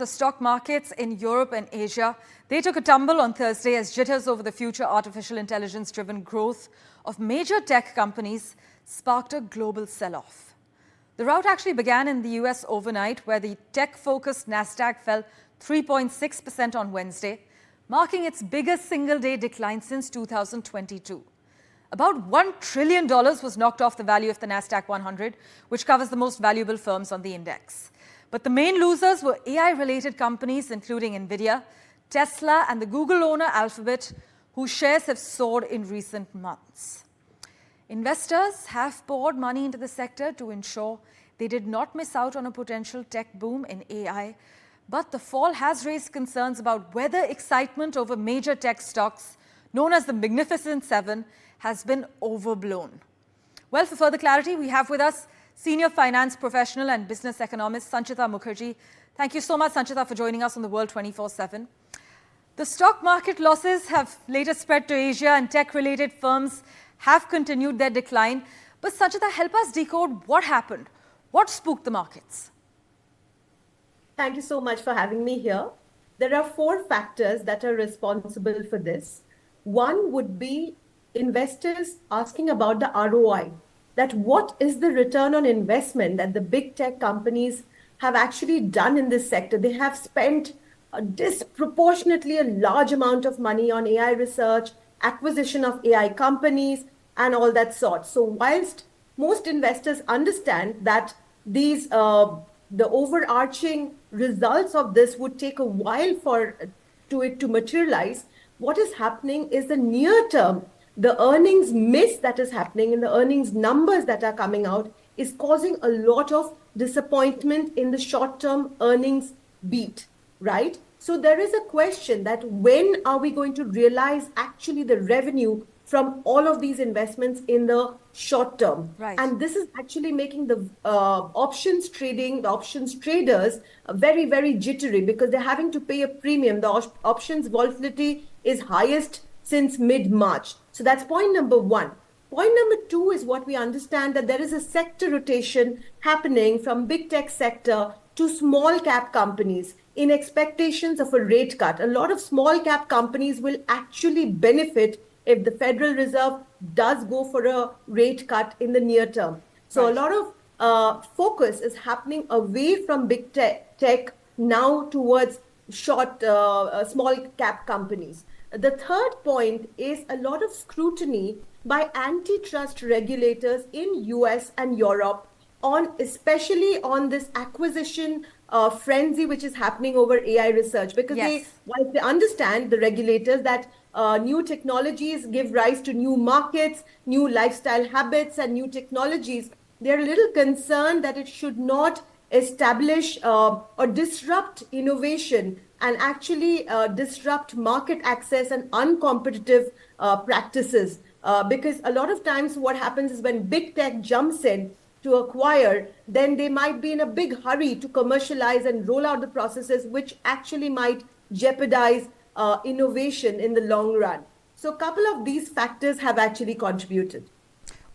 the stock markets in Europe and Asia. They took a tumble on Thursday as jitters over the future artificial intelligence-driven growth of major tech companies sparked a global sell-off. The rout actually began in the US overnight, where the tech-focused Nasdaq fell 3.6% on Wednesday, marking its biggest single-day decline since 2022. About $1 trillion was knocked off the value of the Nasdaq 100, which covers the most valuable firms on the index. But the main losers were AI-related companies, including Nvidia, Tesla, and the Google owner Alphabet, whose shares have soared in recent months. Investors have poured money into the sector to ensure they did not miss out on a potential tech boom in AI, but the fall has raised concerns about whether excitement over major tech stocks, known as the Magnificent Seven, has been overblown. Well, for further clarity, we have with us senior finance professional and business economist Sanchit Mukherji. Thank you so much, Sanchit, for joining us on the World 24/7. The stock market losses have later spread to Asia, and tech-related firms have continued their decline. But Sanchit, help us decode what happened. What spooked the markets? Thank you so much for having me here. There are four factors that are responsible for this. One would be investors asking about the ROI, that what is the return on investment that the big tech companies have actually done in this sector. They have spent a disproportionately a large amount of money on AI research, acquisition of AI companies, and all that sort. So whilst most investors understand that these the overarching results of this would take a while for it to materialize, what is happening is the near term, the earnings miss that is happening and the earnings numbers that are coming out is causing a lot of disappointment in the short-term earnings beat, right? So there is a question that when are we going to realize actually the revenue from all of these investments in the short term? Right. And this is actually making the options traders very, very jittery because they're having to pay a premium. The options volatility is highest since mid-March. So that's point number one. Point number two is what we understand, that there is a sector rotation happening from big tech sector to small cap companies in expectations of a rate cut. A lot of small cap companies will actually benefit if the Federal Reserve does go for a rate cut in the near term. So right. A lot of focus is happening away from big tech now towards small cap companies. The third point is a lot of scrutiny by antitrust regulators in US and Europe especially on this acquisition frenzy which is happening over AI research, because yes. while they understand, the regulators, that new technologies give rise to new markets, new lifestyle habits and new technologies, they're a little concerned that it should not establish or disrupt innovation and actually disrupt market access and uncompetitive practices. Because a lot of times what happens is when big tech jumps in to acquire, then they might be in a big hurry to commercialize and roll out the processes, which actually might jeopardize innovation in the long run. So a couple of these factors have actually contributed.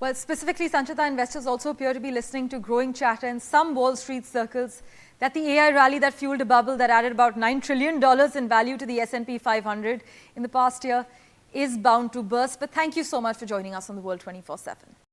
Well, specifically, Sanchita, investors also appear to be listening to growing chatter in some Wall Street circles that the AI rally that fueled a bubble that added about $9 trillion in value to the S&P 500 in the past year is bound to burst. But thank you so much for joining us on the World 24/7.